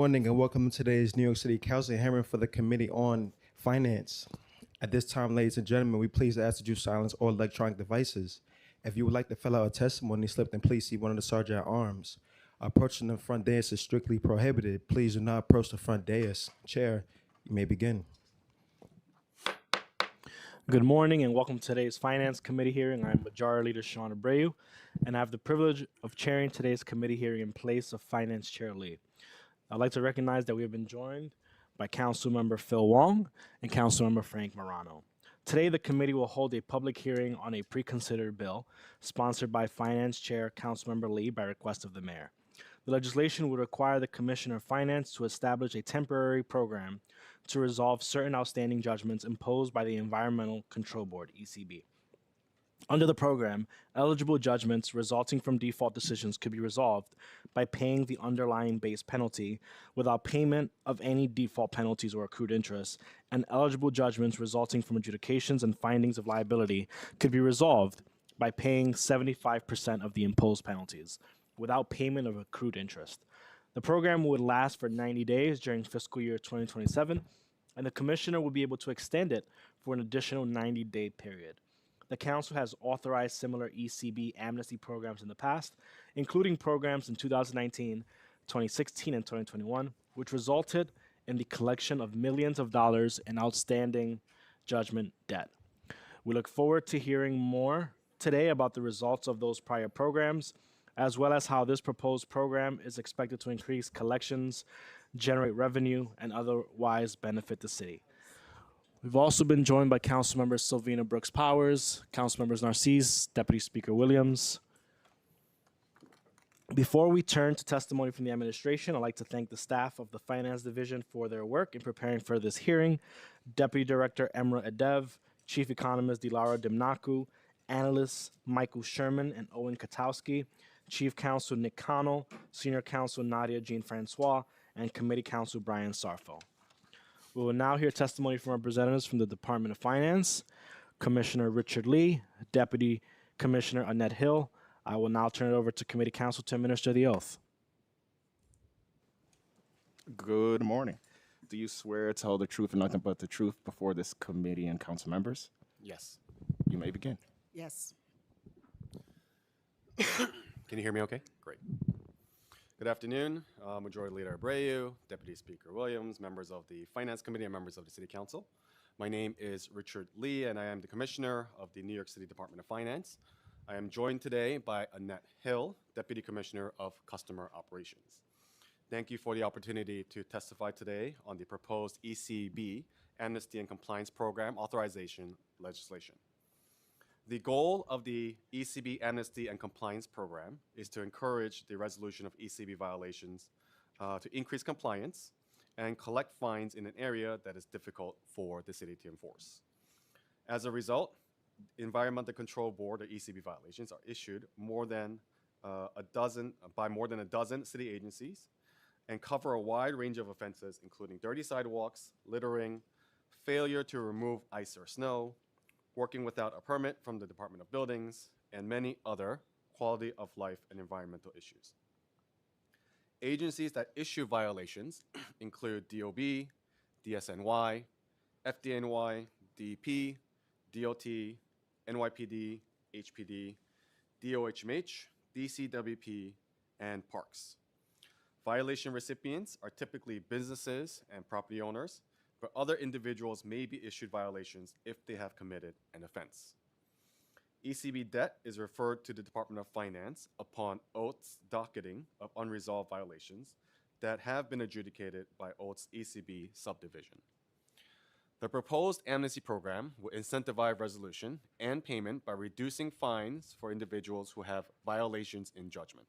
morning and welcome to today's New York City Council hearing for the Committee on Finance. At this time, ladies and gentlemen, we please ask that you silence all electronic devices. If you would like to fill out a testimony slip, then please see one of the sergeant at arms. Approaching the front dais is strictly prohibited. Please do not approach the front dais. Chair, you may begin. Good morning and welcome to today's Finance Committee hearing. I'm Majority Leader Sean Abreu, and I have the privilege of chairing today's committee hearing in place of Finance Chair Lee. I'd like to recognize that we have been joined by Councilmember Phil Wong and Councilmember Frank Morano. Today, the committee will hold a public hearing on a pre-considered bill sponsored by Finance Chair Councilmember Lee by request of the mayor. The legislation would require the Commissioner of Finance to establish a temporary program to resolve certain outstanding judgments imposed by the Environmental Control Board, ECB. Under the program, eligible judgments resulting from default decisions could be resolved by paying the underlying base penalty without payment of any default penalties or accrued interest, and eligible judgments resulting from adjudications and findings of liability could be resolved by paying 75% of the imposed penalties without payment of accrued interest. The program would last for 90 days during fiscal year 2027, and the Commissioner will be able to extend it for an additional 90-day period. The Council has authorized similar ECB amnesty programs in the past, including programs in 2019, 2016, and 2021, which resulted in the collection of millions of dollars in outstanding judgment debt. We look forward to hearing more today about the results of those prior programs, as well as how this proposed program is expected to increase collections, generate revenue, and otherwise benefit the city. We've also been joined by Councilmembers Sylvina Brooks Powers, Councilmembers Narcisse, Deputy Speaker Williams. Before we turn to testimony from the administration, I'd like to thank the staff of the Finance Division for their work in preparing for this hearing. Deputy Director Emra Adev, Chief Economist Dilara Dimnaku, Analysts Michael Sherman and Owen Katowski, Chief Counsel Nick Connell, Senior Counsel Nadia Jean-Francois, and Committee Counsel Brian Sarfo. We will now hear testimony from representatives from the Department of Finance, Commissioner Richard Lee, Deputy Commissioner Annette Hill. I will now turn it over to Committee Counsel to administer the oath. Good morning. Do you swear to tell the truth and nothing but the truth before this committee and council members? Yes. You may begin. Yes. Can you hear me okay? Great. Good afternoon, Majority Leader Abreu, Deputy Speaker Williams, members of the Finance Committee, and members of the City Council. My name is Richard Lee, and I am the Commissioner of the New York City Department of Finance. I am joined today by Annette Hill, Deputy Commissioner of Customer Operations. Thank you for the opportunity to testify today on the proposed ECB Amnesty and Compliance Program authorization legislation. The goal of the ECB Amnesty and Compliance Program is to encourage the resolution of ECB violations, to increase compliance, and collect fines in an area that is difficult for the city to enforce. As a result, Environmental Control Board, or ECB violations, are issued by more than a dozen city agencies and cover a wide range of offenses, including dirty sidewalks, littering, failure to remove ice or snow, working without a permit from the Department of Buildings, and many other quality of life and environmental issues. Agencies that issue violations include DOB, DSNY, FDNY, DEP, DOT, NYPD, HPD, DOHMH, DCWP, and parks. Violation recipients are typically businesses and property owners, but other individuals may be issued violations if they have committed an offense. ECB debt is referred to the Department of Finance upon OAT's docketing of unresolved violations that have been adjudicated by OAT's ECB subdivision. The proposed amnesty program will incentivize resolution and payment by reducing fines for individuals who have violations in judgment.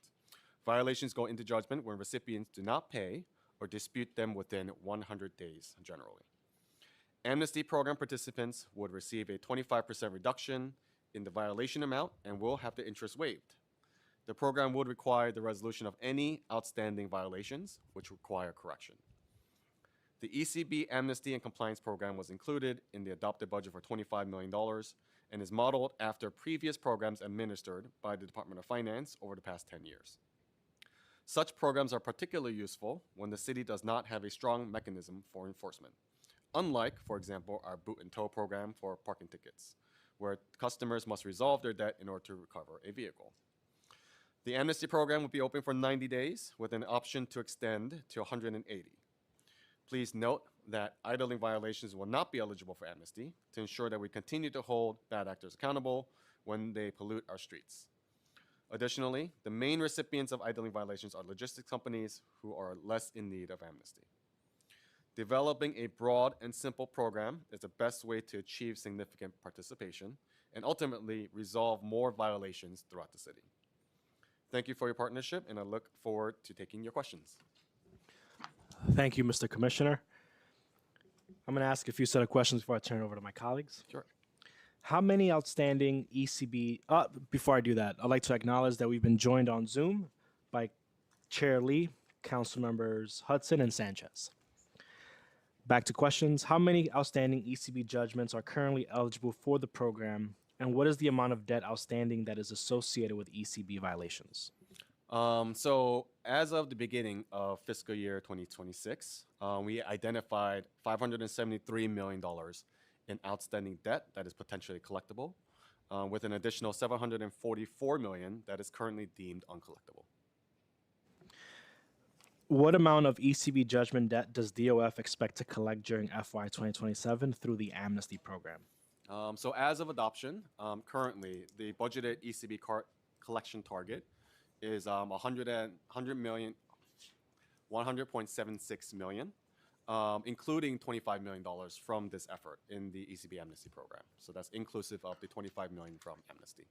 Violations go into judgment when recipients do not pay or dispute them within 100 days generally. Amnesty program participants would receive a 25% reduction in the violation amount and will have the interest waived. The program would require the resolution of any outstanding violations which require correction. The ECB Amnesty and Compliance Program was included in the adopted budget for $25 million and is modeled after previous programs administered by the Department of Finance over the past 10 years. Such programs are particularly useful when the city does not have a strong mechanism for enforcement. Unlike, for example, our boot and tow program for parking tickets, where customers must resolve their debt in order to recover a vehicle. The amnesty program will be open for 90 days with an option to extend to 180. Please note that idling violations will not be eligible for amnesty to ensure that we continue to hold bad actors accountable when they pollute our streets. Additionally, the main recipients of idling violations are logistics companies who are less in need of amnesty. Developing a broad and simple program is the best way to achieve significant participation and ultimately resolve more violations throughout the city. Thank you for your partnership, and I look forward to taking your questions. Thank you, Mr. Commissioner. I'm going to ask a few set of questions before I turn it over to my colleagues. Sure. How many outstanding ECB, before I do that, I'd like to acknowledge that we've been joined on Zoom by Chair Lee, Council Members Hudson and Sanchez. Back to questions. How many outstanding ECB judgments are currently eligible for the program, and what is the amount of debt outstanding that is associated with ECB violations? So as of the beginning of fiscal year 2026, we identified $573 million in outstanding debt that is potentially collectible, with an additional $744 million that is currently deemed uncollectible. What amount of ECB judgment debt does DOF expect to collect during FY 2027 through the amnesty program? So as of adoption, currently the budgeted ECB collection target is 100.76 million, including $25 million from this effort in the ECB amnesty program. So that's inclusive of the $25 million from amnesty.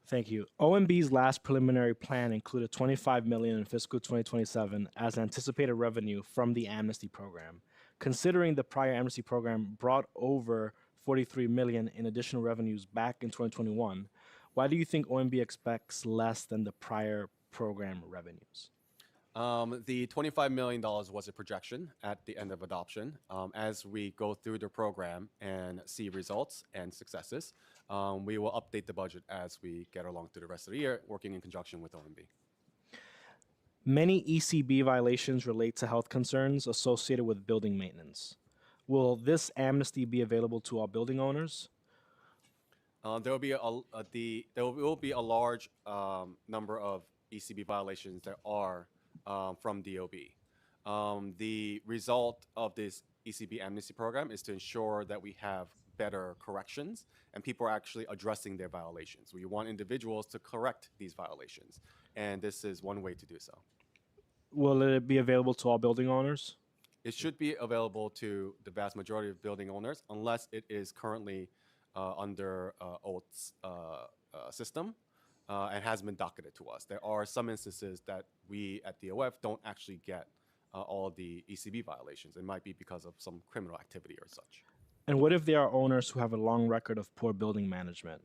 Thank you. OMB's last preliminary plan included $25 million in fiscal 2027 as anticipated revenue from the amnesty program. Considering the prior amnesty program brought over $43 million in additional revenues back in 2021, why do you think OMB expects less than the prior program revenues? The $25 million was a projection at the end of adoption. As we go through the program and see results and successes, we will update the budget as we get along through the rest of the year, working in conjunction with OMB. Many ECB violations relate to health concerns associated with building maintenance. Will this amnesty be available to all building owners? There will be a large number of ECB violations that are from DOB. The result of this ECB amnesty program is to ensure that we have better corrections and people are actually addressing their violations. We want individuals to correct these violations, and this is one way to do so. Will it be available to all building owners? It should be available to the vast majority of building owners unless it is currently under oath's system and has been docketed to us. There are some instances that we at DOF don't actually get all of the ECB violations. It might be because of some criminal activity or such. And what if there are owners who have a long record of poor building management?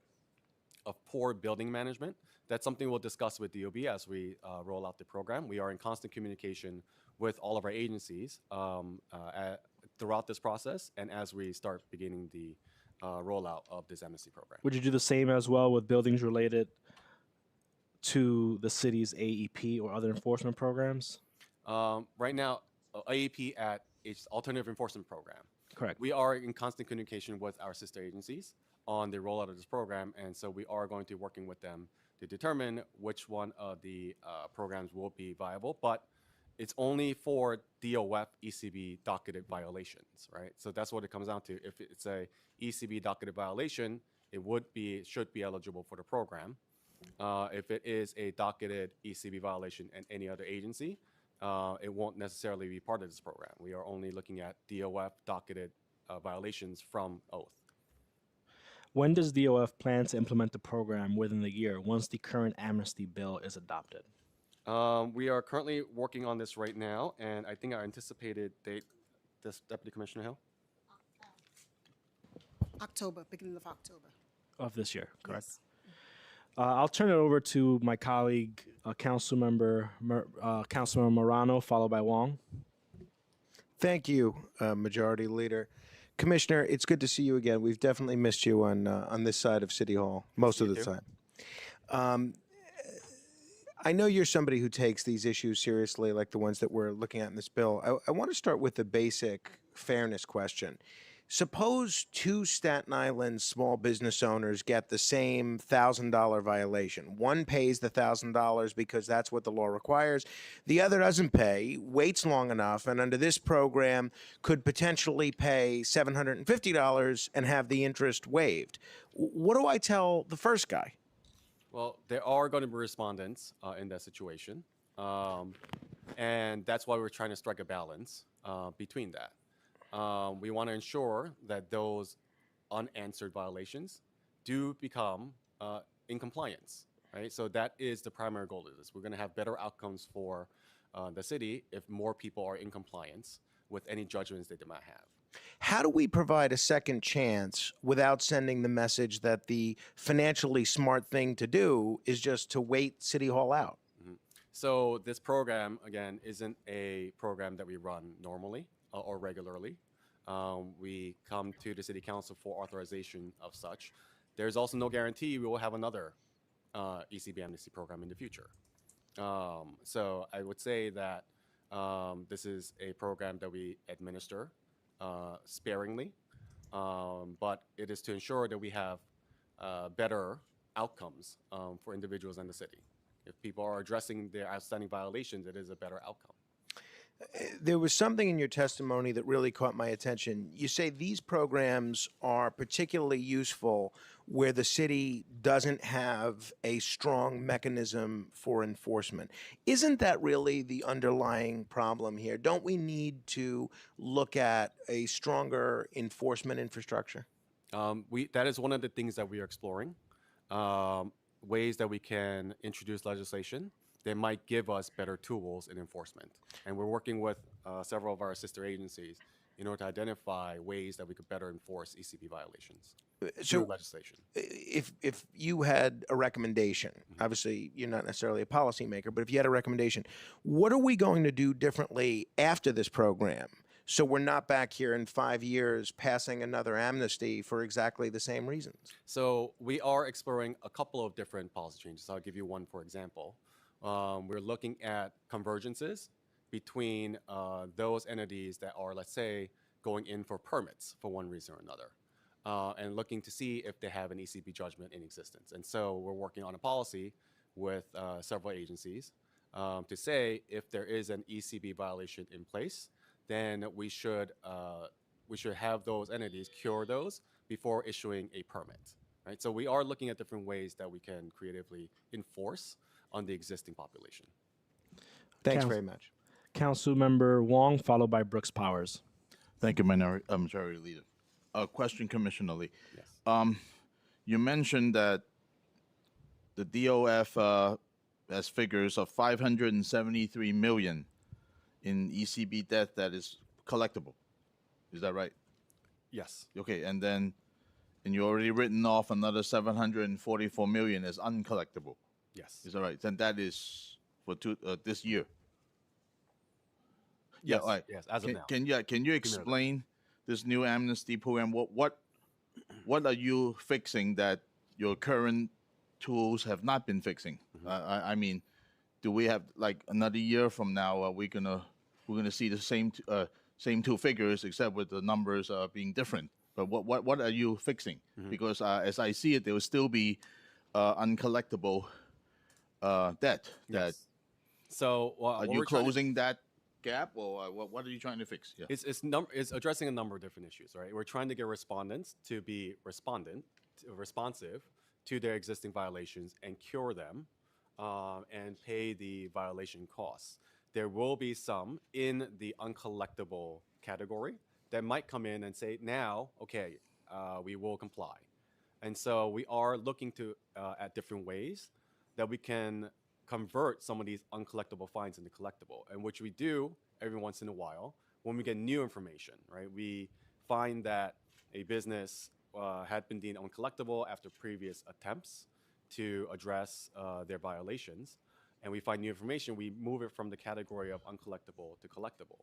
Of poor building management, that's something we'll discuss with DOB as we roll out the program. We are in constant communication with all of our agencies throughout this process and as we start beginning the rollout of this amnesty program. Would you do the same as well with buildings related to the city's AEP or other enforcement programs? Right now, AEP at its alternative enforcement program. Correct. We are in constant communication with our sister agencies on the rollout of this program, and so we are going to be working with them to determine which one of the programs will be viable, but it's only for DOF ECB docketed violations, right? So that's what it comes down to. If it's a ECB docketed violation, it should be eligible for the program. If it is a docketed ECB violation in any other agency, it won't necessarily be part of this program. We are only looking at DOF docketed violations from oath. When does DOF plan to implement the program within the year once the current amnesty bill is adopted? We are currently working on this right now, and I think our anticipated date, this Deputy Commissioner Hill? October, beginning of October. Of this year, correct? Yes. I'll turn it over to my colleague, Councilmember Morano, followed by Wong. Thank you, Majority Leader. Commissioner, it's good to see you again. We've definitely missed you on this side of City Hall most of the time. I know you're somebody who takes these issues seriously, like the ones that we're looking at in this bill. I want to start with the basic fairness question. Suppose two Staten Island small business owners get the same $1,000 violation. One pays the $1,000 because that's what the law requires. The other doesn't pay, waits long enough, and under this program could potentially pay $750 and have the interest waived. What do I tell the first guy? Well, there are going to be respondents in that situation. And that's why we're trying to strike a balance between that. We want to ensure that those unanswered violations do become in compliance, right? So that is the primary goal of this. We're going to have better outcomes for the city if more people are in compliance with any judgments they might have. How do we provide a second chance without sending the message that the financially smart thing to do is just to wait City Hall out? So this program, again, isn't a program that we run normally or regularly. We come to the City Council for authorization of such. There's also no guarantee we will have another ECB amnesty program in the future. So I would say that this is a program that we administer sparingly, but it is to ensure that we have better outcomes for individuals in the city. If people are addressing their outstanding violations, it is a better outcome. There was something in your testimony that really caught my attention. You say these programs are particularly useful where the city doesn't have a strong mechanism for enforcement. Isn't that really the underlying problem here? Don't we need to look at a stronger enforcement infrastructure? That is one of the things that we are exploring, ways that we can introduce legislation that might give us better tools in enforcement. And we're working with several of our sister agencies in order to identify ways that we could better enforce ECB violations through legislation. If you had a recommendation, obviously you're not necessarily a policymaker, but if you had a recommendation, what are we going to do differently after this program so we're not back here in 5 years passing another amnesty for exactly the same reasons? So we are exploring a couple of different policy changes. I'll give you one, for example. We're looking at convergences between those entities that are, let's say, going in for permits for one reason or another, and looking to see if they have an ECB judgment in existence. And so we're working on a policy with several agencies to say if there is an ECB violation in place, then we should have those entities cure those before issuing a permit. Right? So we are looking at different ways that we can creatively enforce on the existing population. Thanks very much. Councilmember Wong, followed by Brooks Powers. Thank you, Majority Leader. Question, Commissioner Lee. Yes. You mentioned that the DOF has figures of $573 million in ECB debt that is collectible. Is that right? Yes. Okay, and you already written off another $744 million as uncollectible. Yes. Is that right? Then that is for this year. Yes. Yeah, all right. Yes. As of now. Can you explain this new amnesty program? What are you fixing that your current tools have not been fixing? I mean, do we have like another year from now? We're gonna see the same two figures except with the numbers being different. But what are you fixing? Because as I see it, there will still be uncollectible debt. Yes. So Are you closing that gap, or what are you trying to fix? Yeah. It's addressing a number of different issues, right? We're trying to get respondents to be responsive to their existing violations and cure them and pay the violation costs. There will be some in the uncollectible category that might come in and say, now, okay, we will comply. And so we are looking to at different ways that we can convert some of these uncollectible fines into collectible, and which we do every once in a while when we get new information, right? We find that a business had been deemed uncollectible after previous attempts to address their violations, and we find new information, we move it from the category of uncollectible to collectible.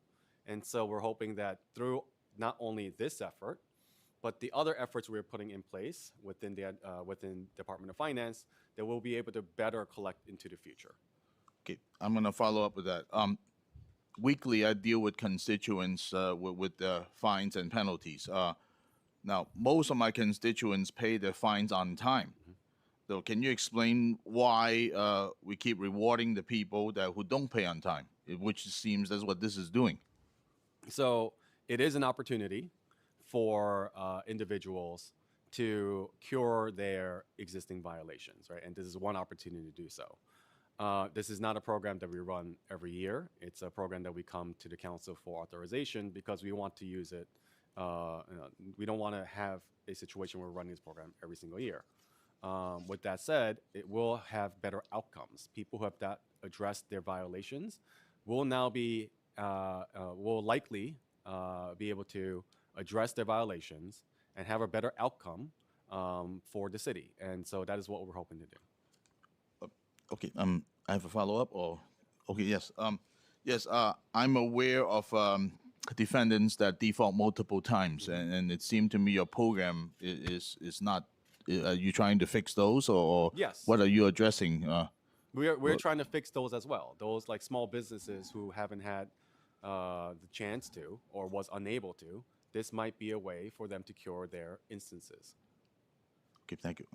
And so we're hoping that through not only this effort, but the other efforts we're putting in place within the within Department of Finance, that we'll be able to better collect into the future. Okay, I'm going to follow up with that. Weekly, I deal with constituents with fines and penalties. Now, most of my constituents pay their fines on time. So, can you explain why we keep rewarding the people who don't pay on time? Which seems that's what this is doing. So it is an opportunity for individuals to cure their existing violations, right? And this is one opportunity to do so. This is not a program that we run every year. It's a program that we come to the council for authorization because we want to use it. We don't want to have a situation where we're running this program every single year. With that said, it will have better outcomes. People who have not addressed their violations will now be, will likely be able to address their violations and have a better outcome for the city. And so that is what we're hoping to do. Okay, I have a follow up. Or okay, yes, yes. I'm aware of defendants that default multiple times, and it seemed to me your program is not. Are you trying to fix those, or Yes. what are you addressing? We're trying to fix those as well. Those like small businesses who haven't had the chance to or was unable to. This might be a way for them to cure their instances. Okay, thank you.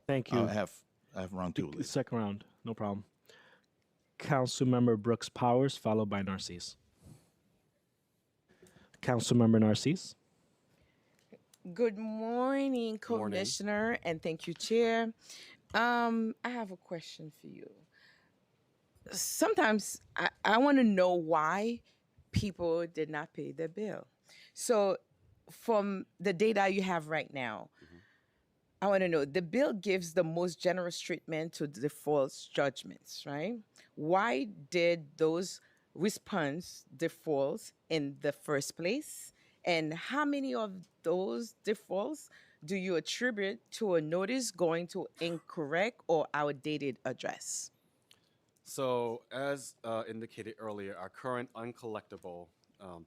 Thank you. I have round two. Later. Second round, no problem. Councilmember Brooks Powers, followed by Narcisse. Councilmember Narcisse. Good morning, Commissioner, and thank you, Chair. I have a question for you. Sometimes I want to know why people did not pay their bill. So, from the data you have right now, I want to know the bill gives the most generous treatment to default judgments, right? Why did those response defaults in the first place? And how many of those defaults do you attribute to a notice going to incorrect or outdated address? So, as indicated earlier, our current uncollectible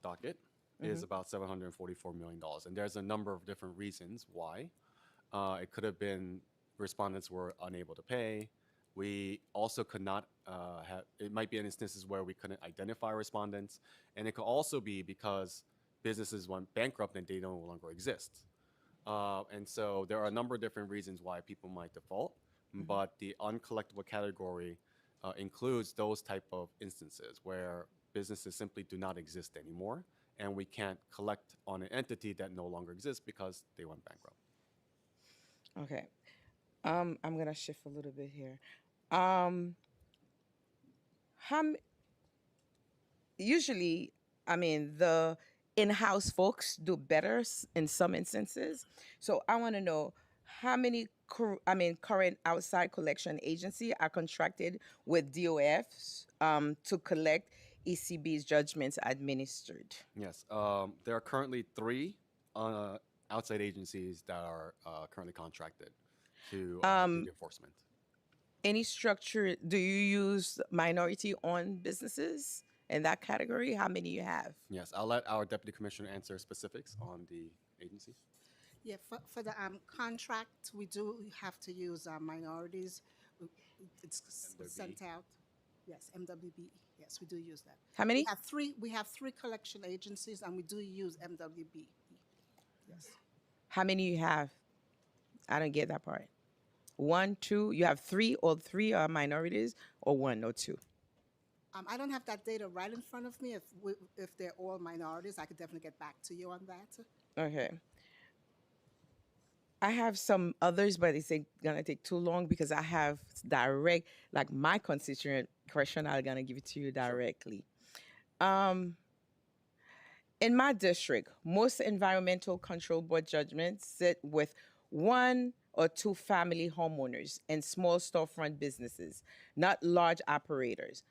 docket is about $744 million. And there's a number of different reasons why. It could have been respondents were unable to pay. We also could not have, it might be in instances where we couldn't identify respondents. And it could also be because businesses went bankrupt and they no longer exist. And so there are a number of different reasons why people might default, but the uncollectible category includes those type of instances where businesses simply do not exist anymore, and we can't collect on an entity that no longer exists because they went bankrupt. Okay. I'm going to shift a little bit here. Usually, I mean, the in-house folks do better in some instances. So I want to know how many current outside collection agency are contracted with DOFs to collect ECB's judgments administered. Yes, there are currently 3 outside agencies that are currently contracted to do the enforcement. Any structure, do you use minority-owned businesses in that category? How many you have? Yes, I'll let our deputy commissioner answer specifics on the agency. Yeah, for the contract, we do have to use minorities. It's sent out. Yes, MWB. Yes, we do use that. How many? We have three collection agencies, and we do use MWB. Yes. How many you have? I don't get that part. 1, 2. You have 3. All 3 are minorities, or 1 or 2. I don't have that data right in front of me. If they're all minorities, I could definitely get back to you on that. Okay. I have some others, but it's gonna take too long because I have direct, like my constituent question. I'm gonna give it to you directly. In my district, most environmental control board judgments sit with 1 or 2 family homeowners and small storefront businesses, not large operators.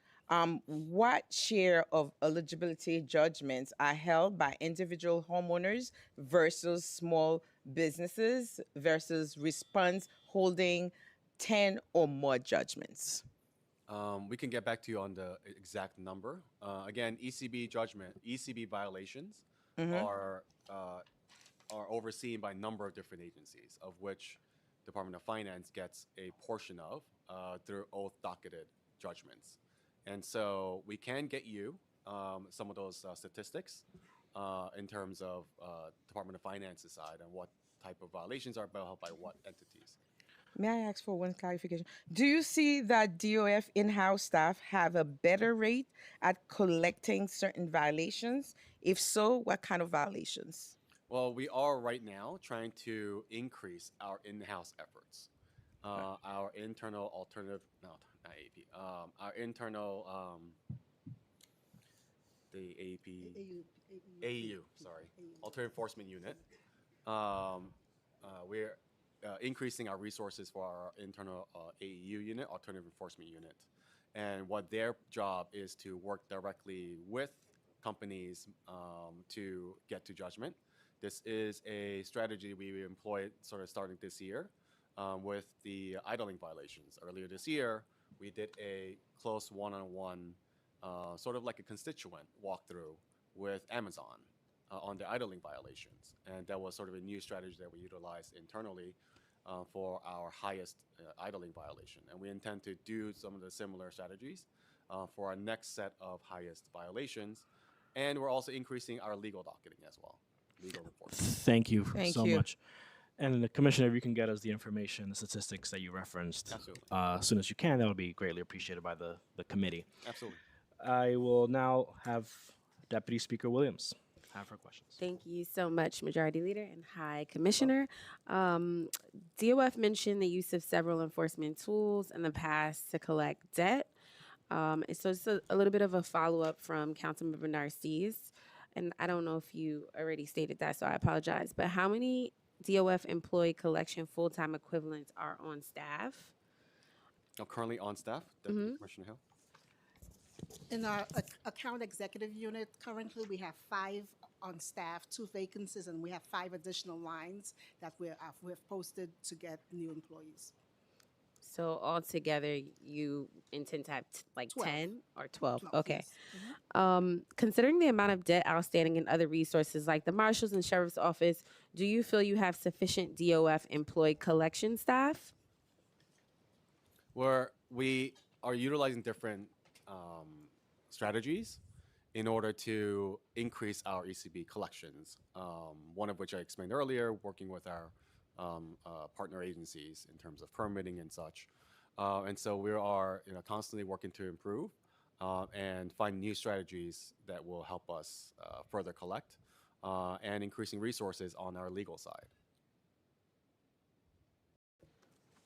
What share of eligibility judgments are held by individual homeowners versus small businesses versus response holding 10 or more judgments? We can get back to you on the exact number. Again, ECB violations are overseen by a number of different agencies, of which Department of Finance gets a portion of through oath docketed judgments. And so we can get you some of those statistics in terms of Department of Finance's side and what type of violations are held by what entities. May I ask for one clarification? Do you see that DOF in-house staff have a better rate at collecting certain violations? If so, what kind of violations? Well, we are right now trying to increase our in-house efforts. Our internal alternative, no, not AP, our internal, the AP, AU, sorry, Alternative Enforcement Unit. We're increasing our resources for our internal AEU unit, Alternative Enforcement Unit. And what their job is to work directly with companies to get to judgment. This is a strategy we employed sort of starting this year with the idling violations. Earlier this year, we did a close one-on-one, sort of like a constituent walkthrough with Amazon on the idling violations. And that was sort of a new strategy that we utilized internally for our highest idling violation. And we intend to do some of the similar strategies for our next set of highest violations. And we're also increasing our legal docketing as well, legal reporting. Thank you Thank so you. much. And the Commissioner, if you can get us the information, the statistics that you referenced Absolutely. As soon as you can, that would be greatly appreciated by the committee. Absolutely. I will now have Deputy Speaker Williams have her questions. Thank you so much, Majority Leader, and hi, Commissioner. DOF mentioned the use of several enforcement tools in the past to collect debt. And so it's a little bit of a follow-up from Councilmember Narcisse, and I don't know if you already stated that, so I apologize, but how many DOF employee collection full-time equivalents are on staff? Currently on staff, Deputy Commissioner Hill. In our account executive unit, currently we have 5 on staff, 2 vacancies, and we have 5 additional lines that we have posted to get new employees. So altogether, you intend to have like 12. 10 or 12? 12, Okay. yes. Considering the amount of debt outstanding and other resources like the Marshal's and Sheriff's Office, do you feel you have sufficient DOF employed collection staff? Where we are utilizing different strategies in order to increase our ECB collections. One of which I explained earlier, working with our partner agencies in terms of permitting and such. And so we are constantly working to improve and find new strategies that will help us further collect and increasing resources on our legal side.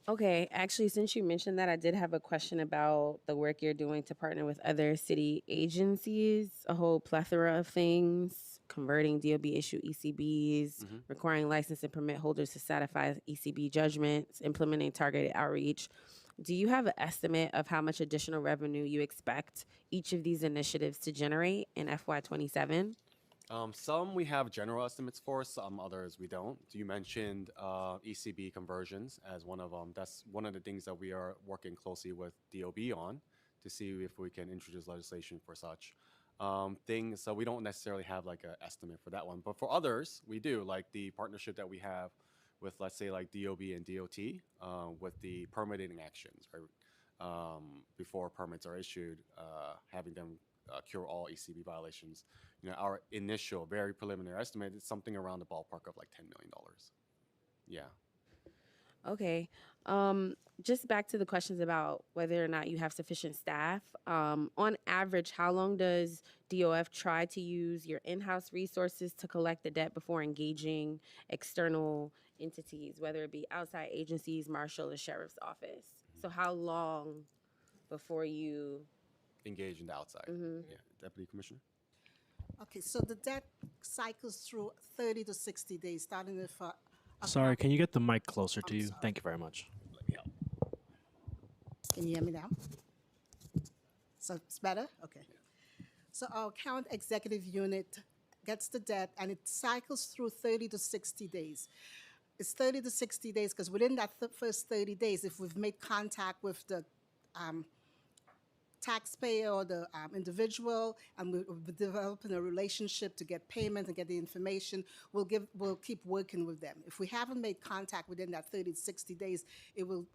Okay, actually, since you mentioned that, I did have a question about the work you're doing to partner with other city agencies, a whole plethora of things, converting DOB issue ECBs, requiring license and permit holders to satisfy ECB judgments, implementing targeted outreach. Do you have an estimate of how much additional revenue you expect each of these initiatives to generate in FY27? Some we have general estimates for, some others we don't. You mentioned ECB conversions as one of them. That's one of the things that we are working closely with DOB on to see if we can introduce legislation for such things. So we don't necessarily have like an estimate for that one. But for others, we do, like the partnership that we have with, let's say, like DOB and DOT with the permitting actions, right? Before permits are issued, having them cure all ECB violations. Our initial, very preliminary estimate is something around the ballpark of like $10 million. Yeah. Okay. Just back to the questions about whether or not you have sufficient staff. On average, how long does DOF try to use your in-house resources to collect the debt before engaging external entities, whether it be outside agencies, Marshal, or Sheriff's Office? So how long before you Engage in the outside. Yeah. Deputy Commissioner? Okay, so the debt cycles through 30 to 60 days, starting with. Sorry, can you get the mic closer to I'm you? sorry. Thank you very much. Let me help. Can you hear me now? So it's better? Okay. So our account executive unit gets the debt and it cycles through 30 to 60 days. It's 30 to 60 days because within that first 30 days, if we've made contact with the taxpayer or the individual, and we're developing a relationship to get payment and get the information, we'll keep working with them. If we haven't made contact within that 30 to 60 days, it will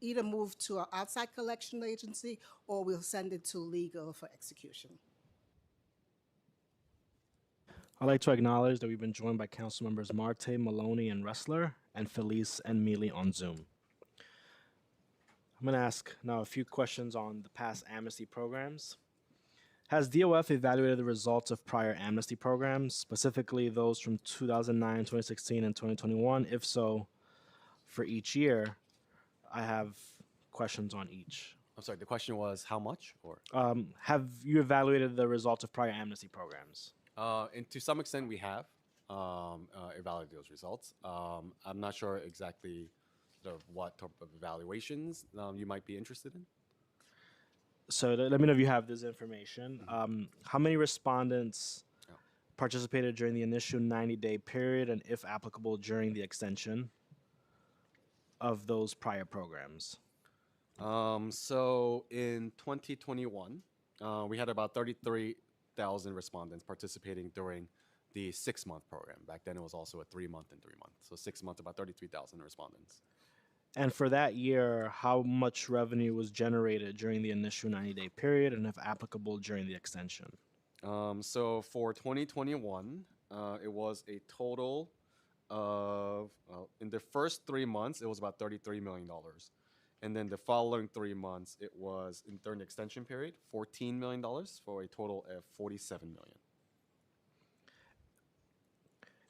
either move to an outside collection agency or we'll send it to legal for execution. I'd like to acknowledge that we've been joined by council members Marte, Maloney, and Ressler, and Felice and Mealy on Zoom. I'm going to ask now a few questions on the past amnesty programs. Has DOF evaluated the results of prior amnesty programs, specifically those from 2009, 2016, and 2021? If so, for each year, I have questions on each. I'm sorry, the question was how much or? Have you evaluated the results of prior amnesty programs? And to some extent, we have evaluated those results. I'm not sure exactly sort of what type of evaluations you might be interested in. So let me know if you have this information. How many respondents participated during the initial 90-day period, and if applicable, during the extension of those prior programs? So in 2021, we had about 33,000 respondents participating during the 6-month program. Back then, it was also a 3-month and 3-month. So 6 months, about 33,000 respondents. And for that year, how much revenue was generated during the initial 90-day period, and if applicable, during the extension? So for 2021, it was a total of, in the first 3 months, it was about $33 million. And then the following 3 months, it was, during the extension period, $14 million for a total of $47 million.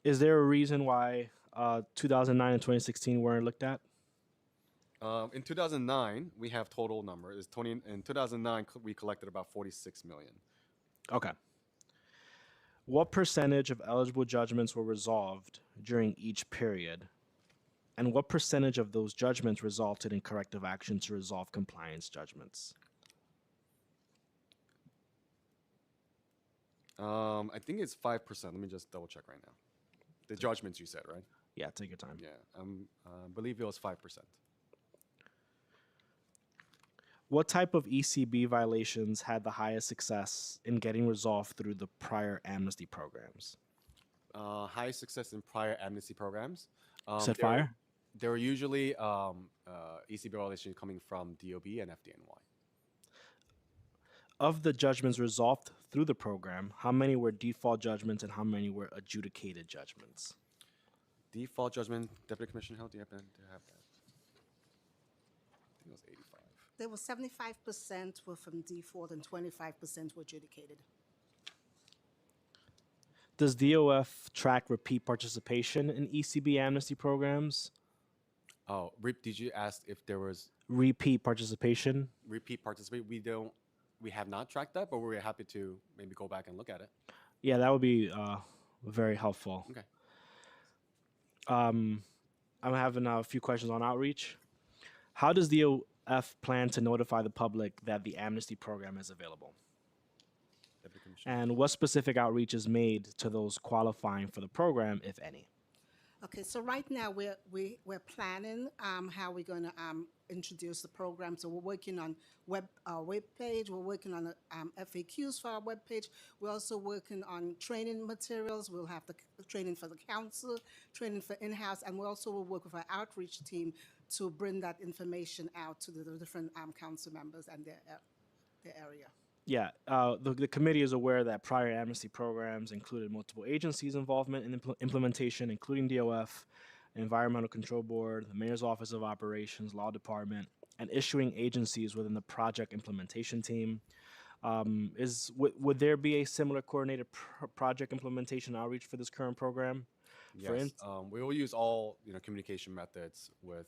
Is there a reason why 2009 and 2016 weren't looked at? In 2009, we have total number. In 2009, we collected about $46 million. Okay. What percentage of eligible judgments were resolved during each period? And what percentage of those judgments resulted in corrective action to resolve compliance judgments? I think it's 5%. Let me just double check right now. The judgments you said, right? Yeah, take your time. Yeah, I believe it was 5%. What type of ECB violations had the highest success in getting resolved through the prior amnesty programs? Highest success in prior amnesty programs. Said fire? There were usually ECB violations coming from DOB and FDNY. Of the judgments resolved through the program, how many were default judgments and how many were adjudicated judgments? Default judgment, Deputy Commissioner, how do you happen to have that? I think it was 85. There were 75% were from default and 25% were adjudicated. Does DOF track repeat participation in ECB amnesty programs? Oh, did you ask if there was Repeat participation? repeat participation? We have not tracked that, but we're happy to maybe go back and look at it. Yeah, that would be very helpful. Okay. I'm having a few questions on outreach. How does DOF plan to notify the public that the amnesty program is available? Deputy Commissioner. And what specific outreach is made to those qualifying for the program, if any? Okay, so right now we're planning how we're going to introduce the program. So we're working on our web page. We're working on FAQs for our web page. We're also working on training materials. We'll have the training for the council, training for in-house, and we also will work with our outreach team to bring that information out to the different council members and their area. Yeah, the committee is aware that prior amnesty programs included multiple agencies' involvement in implementation, including DOF, Environmental Control Board, the Mayor's Office of Operations, Law Department, and issuing agencies within the project implementation team. Would there be a similar coordinated project implementation outreach for this current program? Yes, we will use all communication methods with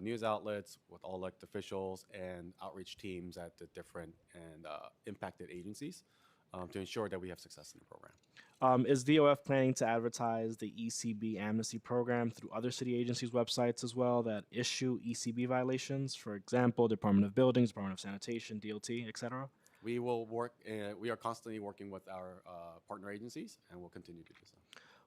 news outlets, with all elected officials, and outreach teams at the different and impacted agencies to ensure that we have success in the program. Is DOF planning to advertise the ECB amnesty program through other city agencies' websites as well that issue ECB violations? For example, Department of Buildings, Department of Sanitation, DOT, et cetera? We will work. We are constantly working with our partner agencies, and we'll continue to do so.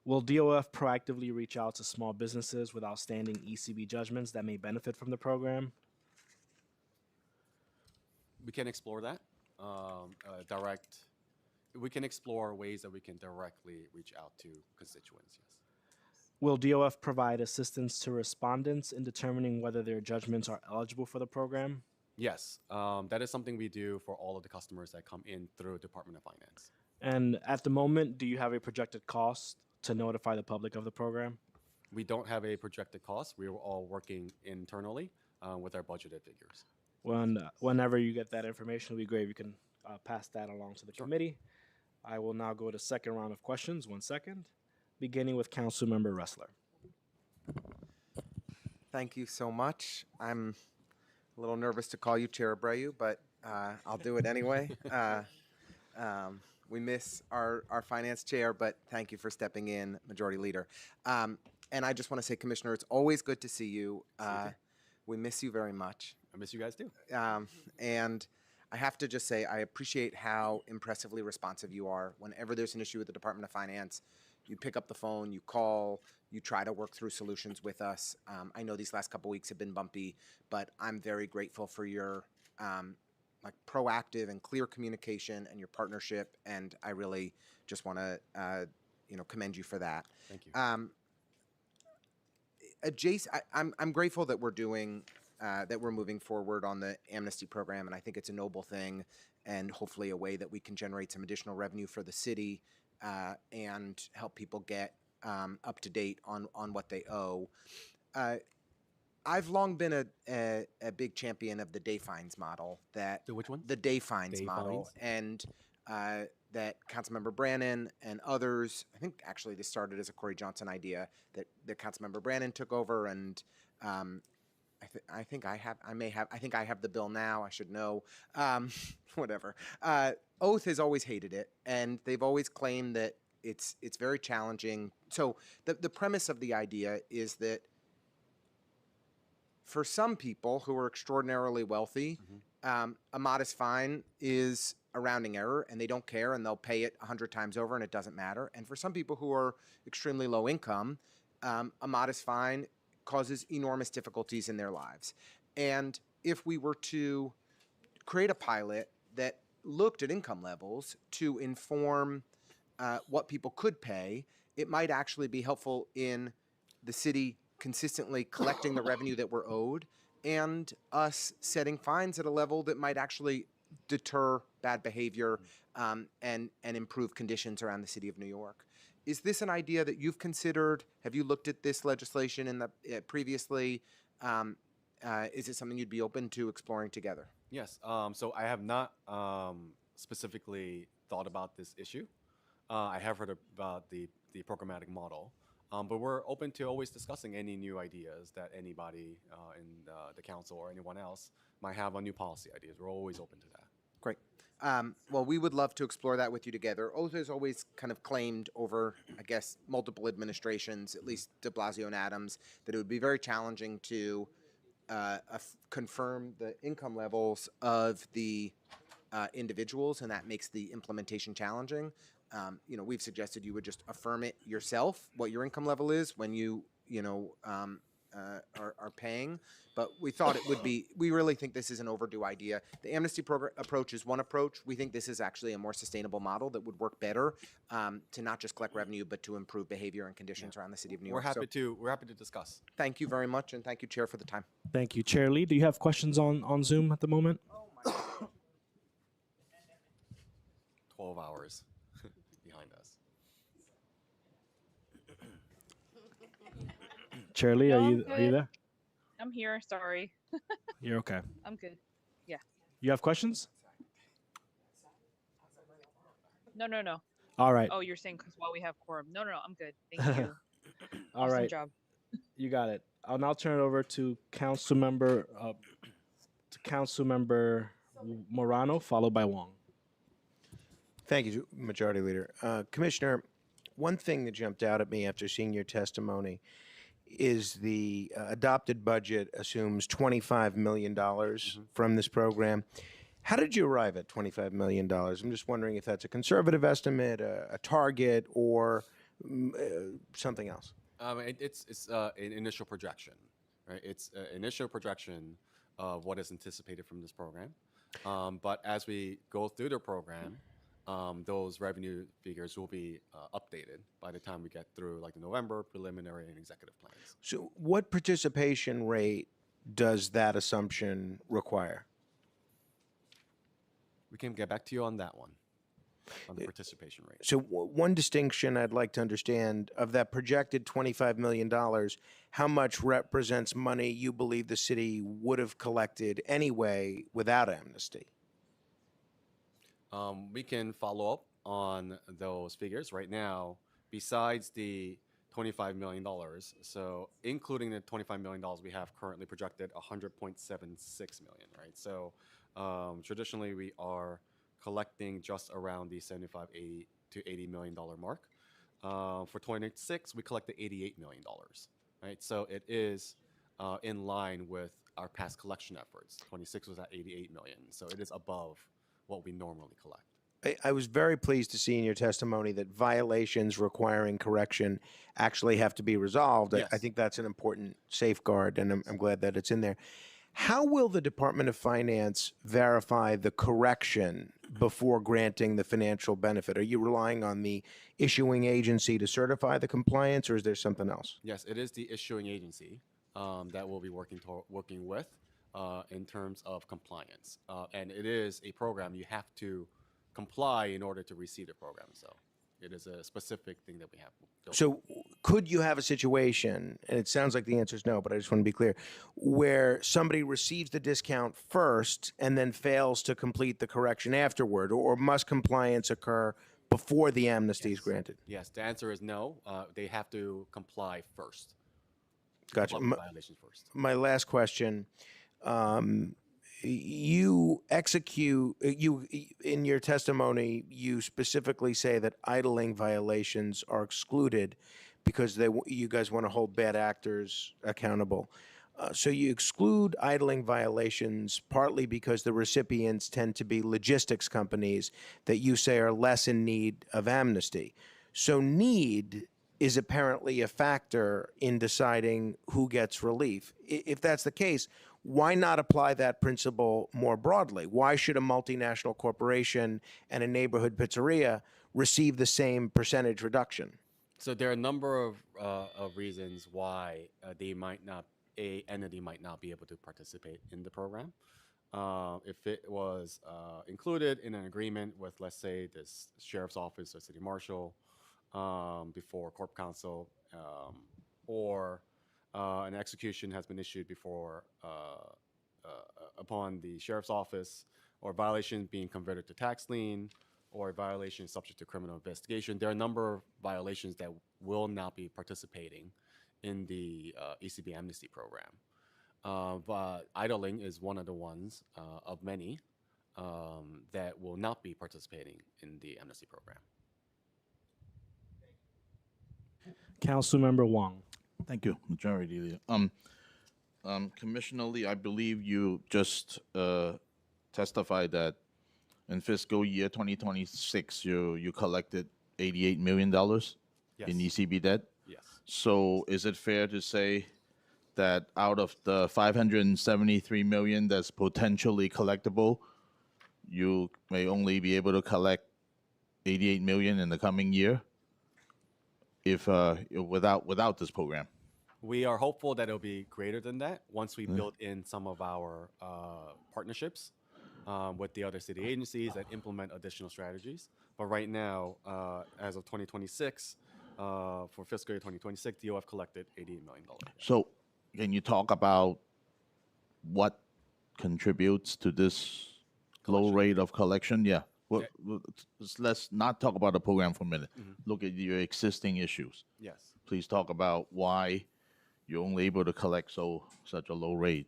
Will DOF proactively reach out to small businesses with outstanding ECB judgments that may benefit from the program? We can explore that. We can explore ways that we can directly reach out to constituents, yes. Will DOF provide assistance to respondents in determining whether their judgments are eligible for the program? Yes, that is something we do for all of the customers that come in through Department of Finance. And at the moment, do you have a projected cost to notify the public of the program? We don't have a projected cost. We are all working internally with our budgeted figures. Whenever you get that information, it'll be great if you can pass that along to the committee. I will now go to second round of questions. 1 second. Beginning with Councilmember Ressler. Thank you so much. I'm a little nervous to call you Chair Abreu, but I'll do it anyway. We miss our finance chair, but thank you for stepping in, Majority Leader. And I just want to say, Commissioner, it's always good to see you. We miss you very much. I miss you guys too. And I have to just say, I appreciate how impressively responsive you are. Whenever there's an issue with the Department of Finance, you pick up the phone, you call, you try to work through solutions with us. I know these last couple weeks have been bumpy, but I'm very grateful for your like proactive and clear communication and your partnership, and I really just want to commend you for that. Thank you. I'm grateful that we're doing that we're moving forward on the amnesty program, and I think it's a noble thing, and hopefully a way that we can generate some additional revenue for the city and help people get up to date on what they owe. I've long been a big champion of the day fines model. The which one? The day fines model, and that Councilmember Brannon and others. I think actually this started as a Corey Johnson idea that Councilmember Brannon took over, and I think I have the bill now. I should know. Whatever. Oath has always hated it, and they've always claimed that it's very challenging. So the premise of the idea is that for some people who are extraordinarily wealthy, a modest fine is a rounding error, and they don't care, and they'll pay it 100 times over, and it doesn't matter. And for some people who are extremely low income, a modest fine causes enormous difficulties in their lives. And if we were to create a pilot that looked at income levels to inform what people could pay, it might actually be helpful in the city consistently collecting the revenue that we're owed, and us setting fines at a level that might actually deter bad behavior and improve conditions around the city of New York. Is this an idea that you've considered? Have you looked at this legislation in the previously? Is it something you'd be open to exploring together? Yes. So I have not specifically thought about this issue. I have heard about the programmatic model. But we're open to always discussing any new ideas that anybody in the council or anyone else might have on new policy ideas. We're always open to that. Great. Well, we would love to explore that with you together. Oath has always kind of claimed over, I guess, multiple administrations, at least de Blasio and Adams, that it would be very challenging to confirm the income levels of the individuals, and that makes the implementation challenging. We've suggested you would just affirm it yourself, what your income level is when you are paying. But we thought it would be, we really think this is an overdue idea. The amnesty program approach is one approach. We think this is actually a more sustainable model that would work better to not just collect revenue, but to improve behavior and conditions around the city of New York. We're happy to discuss. Thank you very much, and thank you, Chair, for the time. Thank you. Chair Lee, do you have questions on Zoom at the moment? 12 hours behind us. Chair Lee, No, are I'm you good. there? I'm here. Sorry. You're okay. I'm good. Yeah. You have questions? No. All right. Oh, you're saying because while we have quorum. No. I'm good. Thank you. All Awesome right. job. You got it. I'll now turn it over to Councilmember Morano, followed by Wong. Thank you, Majority Leader. Commissioner, one thing that jumped out at me after seeing your testimony is the adopted budget assumes $25 million from this program. How did you arrive at $25 million? I'm just wondering if that's a conservative estimate, a target, or something else. It's an initial projection, right? It's an initial projection of what is anticipated from this program. But as we go through the program, those revenue figures will be updated by the time we get through like the November preliminary and executive plans. So, what participation rate does that assumption require? We can get back to you on that one, on the participation rate. So, one distinction I'd like to understand of that projected $25 million, how much represents money you believe the city would have collected anyway without amnesty? We can follow up on those figures right now. Besides the $25 million, so including the $25 million, we have currently projected $100.76 million, right? So traditionally, we are collecting just around the $75, $80 to $80 million mark. For 2026, we collected $88 million, right? So it is in line with our past collection efforts. 26 was at 88 million, so it is above what we normally collect. I was very pleased to see in your testimony that violations requiring correction actually have to be resolved. Yes. I think that's an important safeguard, and I'm glad that it's in there. How will the Department of Finance verify the correction before granting the financial benefit? Are you relying on the issuing agency to certify the compliance, or is there something else? Yes, it is the issuing agency that we'll be working with in terms of compliance. And it is a program you have to comply in order to receive the program. So it is a specific thing that we have built. So could you have a situation, and it sounds like the answer is no, but I just want to be clear, where somebody receives the discount first and then fails to complete the correction afterward, or must compliance occur before the amnesty is granted? Yes, the answer is no. They have to comply first. Gotcha. Comply with violations first. My last question. You execute, in your testimony, you specifically say that idling violations are excluded because you guys want to hold bad actors accountable. So you exclude idling violations partly because the recipients tend to be logistics companies that you say are less in need of amnesty. So need is apparently a factor in deciding who gets relief. If that's the case, why not apply that principle more broadly? Why should a multinational corporation and a neighborhood pizzeria receive the same percentage reduction? So there are a number of reasons why a entity might not be able to participate in the program. If it was included in an agreement with, let's say, this sheriff's office or city marshal before corp counsel, or an execution has been issued before upon the sheriff's office, or violation being converted to tax lien, or a violation subject to criminal investigation. There are a number of violations that will not be participating in the ECB amnesty program. But idling is one of the ones of many that will not be participating in the amnesty program. Councilmember Wong. Thank you, Majority Leader. Commissioner Lee, I believe you just testified that in fiscal year 2026, you collected $88 million in ECB debt. Yes. So is it fair to say that out of the $573 million that's potentially collectible, you may only be able to collect $88 million in the coming year if without this program? We are hopeful that it'll be greater than that once we build in some of our partnerships with the other city agencies that implement additional strategies. But right now, as of 2026, for fiscal year 2026, DOF collected $88 million. So can you talk about what contributes to this low rate of collection? Yeah. Well, let's not talk about the program for a minute. Look at your existing issues. Yes. Please talk about why you're only able to collect such a low rate.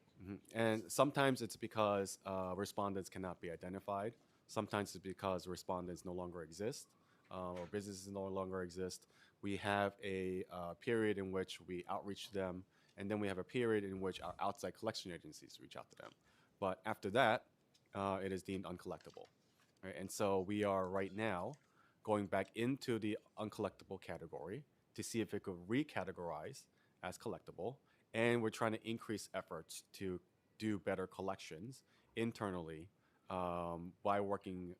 And sometimes it's because respondents cannot be identified. Sometimes it's because respondents no longer exist, or businesses no longer exist. We have a period in which we outreach to them, and then we have a period in which our outside collection agencies reach out to them. But after that, it is deemed uncollectible. Right? And so we are right now going back into the uncollectible category to see if it could recategorize as collectible. And we're trying to increase efforts to do better collections internally by working,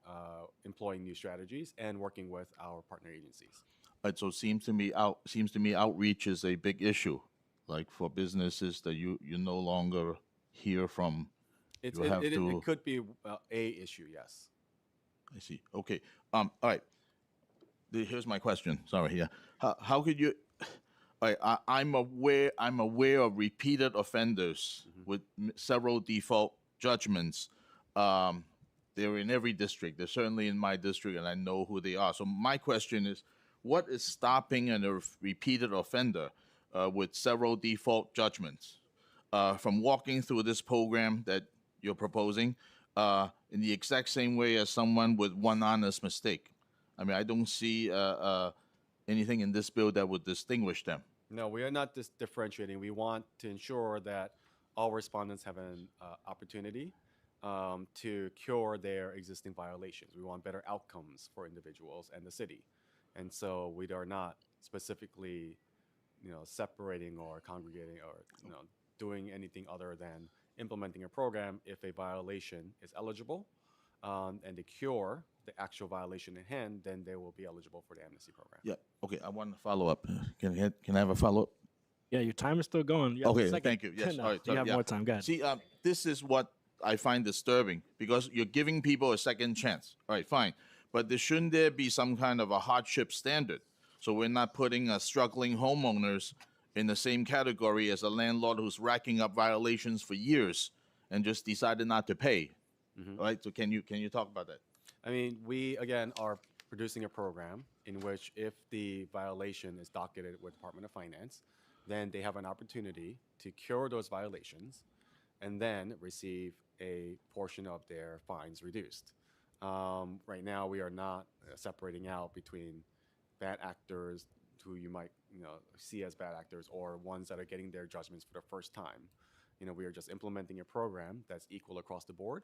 employing new strategies and working with our partner agencies. Right, so it seems to me outreach is a big issue, like for businesses that you no longer hear from. It's, You it, have it, to. it could be a issue, yes. I see. Okay. All right. Here's my question. Sorry. Yeah. How could you? All right, I'm aware. I'm aware of repeated offenders with several default judgments. They're in every district. They're certainly in my district, and I know who they are. So my question is, what is stopping a repeated offender with several default judgments from walking through this program that you're proposing in the exact same way as someone with one honest mistake? I mean, I don't see anything in this bill that would distinguish them. No, we are not differentiating. We want to ensure that all respondents have an opportunity to cure their existing violations. We want better outcomes for individuals and the city. And so we are not specifically, separating or congregating or, doing anything other than implementing a program if a violation is eligible and to cure the actual violation in hand, then they will be eligible for the amnesty program. Yeah. Okay. I want to follow up. Can I have a follow up? Yeah, your time is still going. You have a Okay. second. Thank you. Yes. No, All right. you have yeah. more time. Go ahead. See, this is what I find disturbing because you're giving people a second chance. All right. Fine. But shouldn't there be some kind of a hardship standard? So we're not putting struggling homeowners in the same category as a landlord who's racking up violations for years and just decided not to pay. All right. So can you talk about that? I mean, we, again, are producing a program in which if the violation is docketed with Department of Finance, then they have an opportunity to cure those violations and then receive a portion of their fines reduced. Right now, we are not separating out between bad actors who you might see as bad actors or ones that are getting their judgments for the first time. We are just implementing a program that's equal across the board.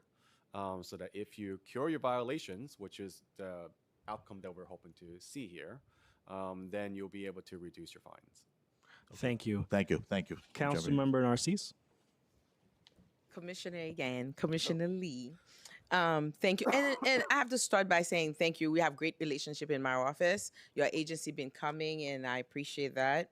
So that if you cure your violations, which is the outcome that we're hoping to see here, then you'll be able to reduce your fines. Thank you. Thank you. Thank you. Councilmember Narcisse. Commissioner again, Commissioner Lee. Thank you. And I have to start by saying thank you. We have great relationship in my office. Your agency been coming, and I appreciate that.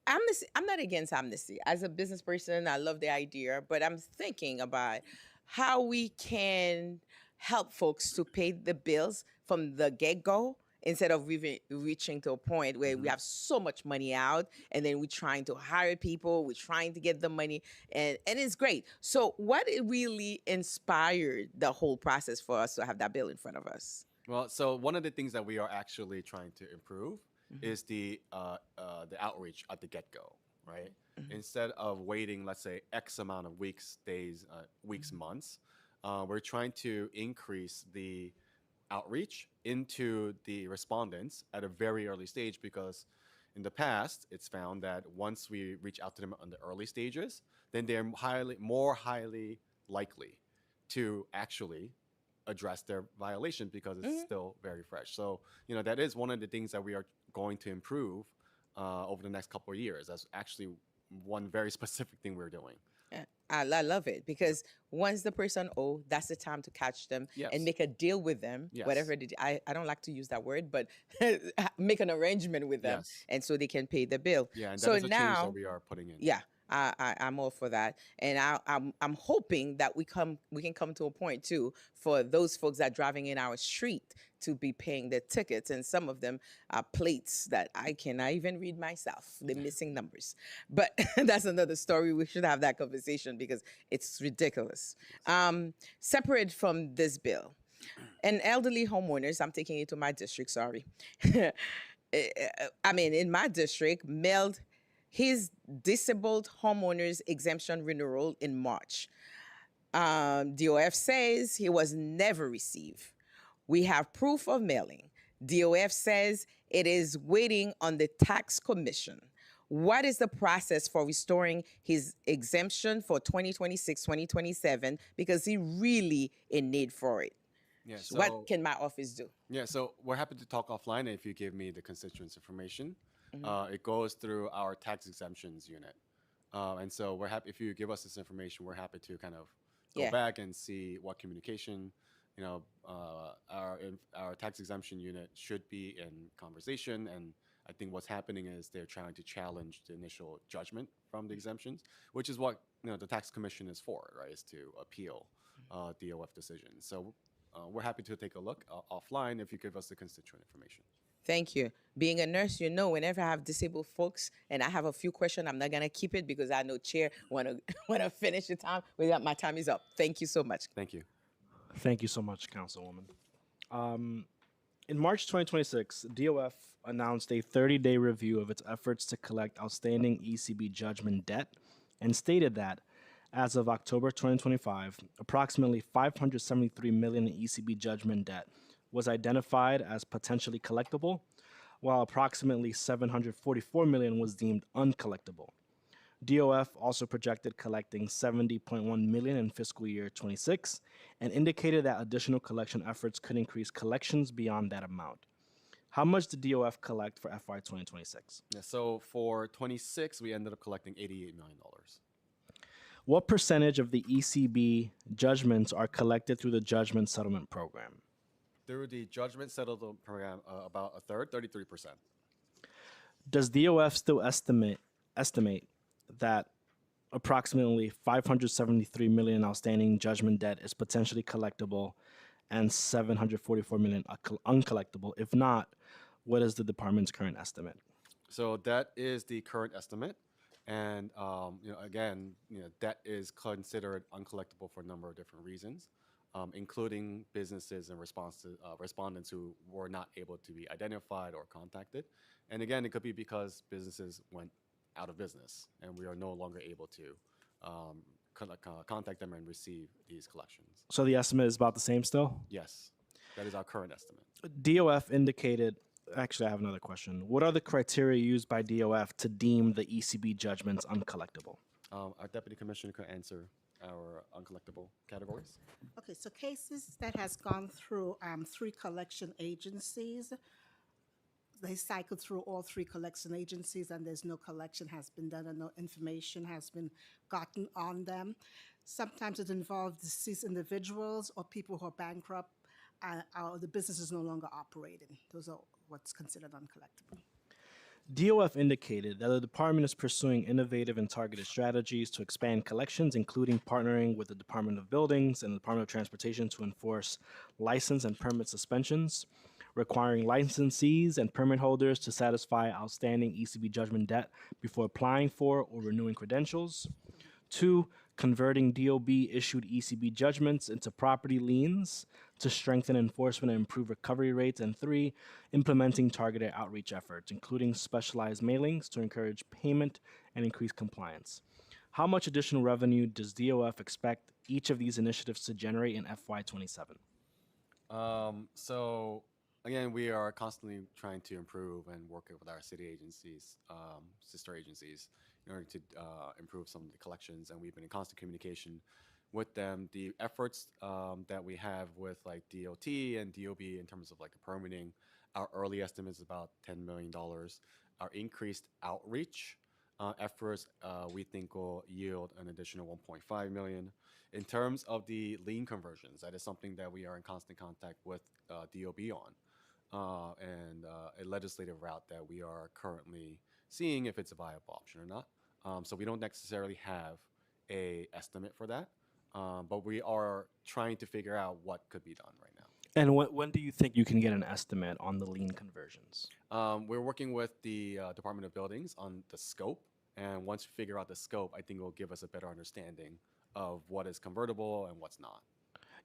Amnesty, I'm not against amnesty. As a business person, I love the idea, but I'm thinking about how we can help folks to pay the bills from the get-go instead of reaching to a point where we have so much money out and then we're trying to hire people, we're trying to get the money, and it's great. So what really inspired the whole process for us to have that bill in front of us? Well, so one of the things that we are actually trying to improve is the outreach at the get-go, right? Instead of waiting, let's say, X amount of weeks, days, months, we're trying to increase the outreach into the respondents at a very early stage because in the past, it's found that once we reach out to them on the early stages, then they're more highly likely to actually address their violation because it's still very fresh. So, that is one of the things that we are going to improve over the next couple of years. That's actually one very specific thing we're doing. I love it because once the person that's the time to catch them and make a deal with them, whatever I don't like to use that word, but make an arrangement with them, and so they can pay the bill. Yeah, and so that is a change now that we are putting in. Yeah, I'm all for that, and I'm hoping that we can come to a point too for those folks that are driving in our street to be paying their tickets, and some of them are plates that I cannot even read myself. They're missing numbers, but that's another story. We should have that conversation because it's ridiculous. Separate from this bill, and elderly homeowners, I'm taking it to my district. Sorry, I mean in my district mailed his disabled homeowners exemption renewal in March. DOF says he was never received. We have proof of mailing. DOF says it is waiting on the tax commission. What is the process for restoring his exemption for 2026, 2027? Because he really in need for it. Yeah, So what can my office do? Yeah, so we're happy to talk offline if you give me the constituents information. It goes through our tax exemptions unit. And so we're happy if you give us this information, we're happy to kind of Yeah. back and see what communication, our tax exemption unit should be in conversation. And I think what's happening is they're trying to challenge the initial judgment from the exemptions, which is what the tax commission is for, right? Is to appeal DOF decisions. So we're happy to take a look offline if you give us the constituent information. Thank you. Being a nurse, whenever I have disabled folks and I have a few questions, I'm not gonna keep it because I know chair wanna wanna finish the time. Without my time is up. Thank you so much. Thank you. Thank you so much, Councilwoman. In March 2026, DOF announced a 30-day review of its efforts to collect outstanding ECB judgment debt and stated that, as of October 2025, approximately $573 million in ECB judgment debt was identified as potentially collectible, while approximately $744 million was deemed uncollectible. DOF also projected collecting $70.1 million in fiscal year 26 and indicated that additional collection efforts could increase collections beyond that amount. How much did DOF collect for FY 2026? Yeah, so for 26, we ended up collecting $88 million. What percentage of the ECB judgments are collected through the judgment settlement program? Through the judgment settlement program, about a third, 33%. Does DOF still estimate that approximately $573 million outstanding judgment debt is potentially collectible and $744 million uncollectible? If not, what is the department's current estimate? So that is the current estimate. And debt is considered uncollectible for a number of different reasons, including businesses and respondents who were not able to be identified or contacted. And again, it could be because businesses went out of business and we are no longer able to contact them and receive these collections. So the estimate is about the same still? Yes, that is our current estimate. DOF indicated, actually I have another question. What are the criteria used by DOF to deem the ECB judgments uncollectible? Our deputy commissioner could answer our uncollectible categories. Okay, so cases that has gone through 3 collection agencies, they cycle through all 3 collection agencies and there's no collection has been done and no information has been gotten on them. Sometimes it involves deceased individuals or people who are bankrupt or the business is no longer operating. Those are what's considered uncollectible. DOF indicated that the department is pursuing innovative and targeted strategies to expand collections, including partnering with the Department of Buildings and the Department of Transportation to enforce license and permit suspensions, requiring licensees and permit holders to satisfy outstanding ECB judgment debt before applying for or renewing credentials. 2, converting DOB-issued ECB judgments into property liens to strengthen enforcement and improve recovery rates. And 3, implementing targeted outreach efforts, including specialized mailings to encourage payment and increase compliance. How much additional revenue does DOF expect each of these initiatives to generate in FY27? So again, we are constantly trying to improve and work with our city agencies, sister agencies, in order to improve some of the collections, and we've been in constant communication with them. The efforts that we have with like DOT and DOB in terms of like the permitting, our early estimate is about $10 million. Our increased outreach efforts we think will yield an additional $1.5 million. In terms of the lien conversions, that is something that we are in constant contact with DOB on, and a legislative route that we are currently seeing if it's a viable option or not. So we don't necessarily have a estimate for that, but we are trying to figure out what could be done right now. And when do you think you can get an estimate on the lien conversions? We're working with the Department of Buildings on the scope, and once we figure out the scope, I think it will give us a better understanding of what is convertible and what's not.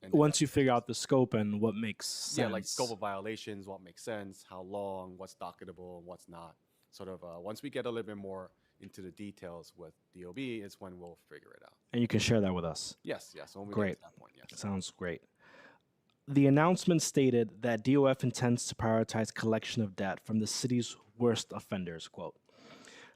And Once you figure out the scope and what makes sense. yeah, like scope of violations, what makes sense, how long, what's docketable, and what's not. Sort of once we get a little bit more into the details with DOB is when we'll figure it out. And you can share that with us. Yes, when we Great. get to that point, yes. Sounds great. The announcement stated that DOF intends to prioritize collection of debt from the city's worst offenders, quote.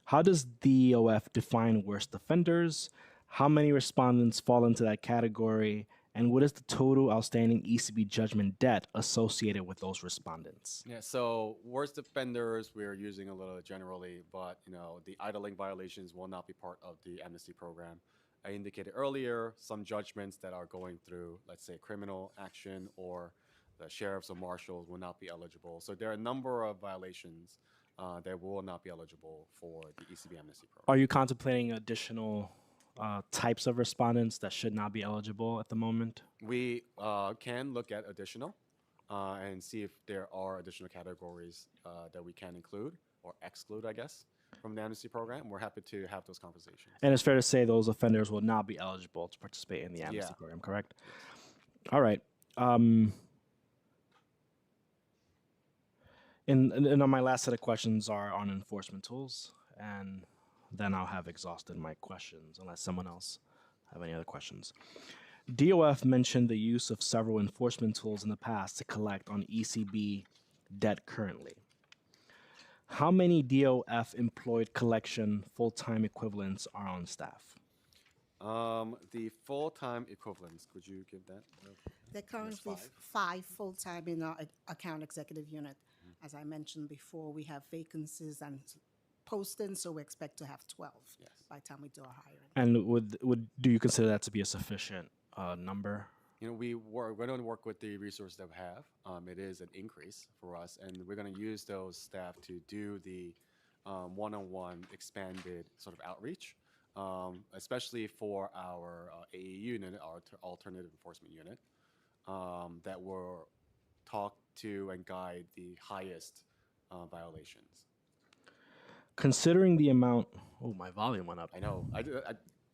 How does DOF define worst offenders? How many respondents fall into that category? And what is the total outstanding ECB judgment debt associated with those respondents? Yeah, so worst offenders we're using a little generally, but the idling violations will not be part of the amnesty program. I indicated earlier, some judgments that are going through, let's say, criminal action or the sheriffs or marshals will not be eligible. So there are a number of violations that will not be eligible for the ECB amnesty program. Are you contemplating additional types of respondents that should not be eligible at the moment? We can look at additional and see if there are additional categories that we can include or exclude, I guess, from the amnesty program. We're happy to have those conversations. And it's fair to say those offenders will not be eligible to participate in the amnesty program, correct? All right. And my last set of questions are on enforcement tools, and then I'll have exhausted my questions unless someone else have any other questions. DOF mentioned the use of several enforcement tools in the past to collect on ECB debt currently. How many DOF employed collection full-time equivalents are on staff? The full-time equivalents, could you give that? There are currently five full-time in our account executive unit. As I mentioned before, we have vacancies and postings, so we expect to have 12 by the time we do our hiring. And do you consider that to be a sufficient number? You know, we're going to work with the resources that we have. It is an increase for us, and we're going to use those staff to do the one-on-one expanded sort of outreach, especially for our AE unit, our alternative enforcement unit, that will talk to and guide the highest violations. Considering the amount, oh, my volume went up. I know.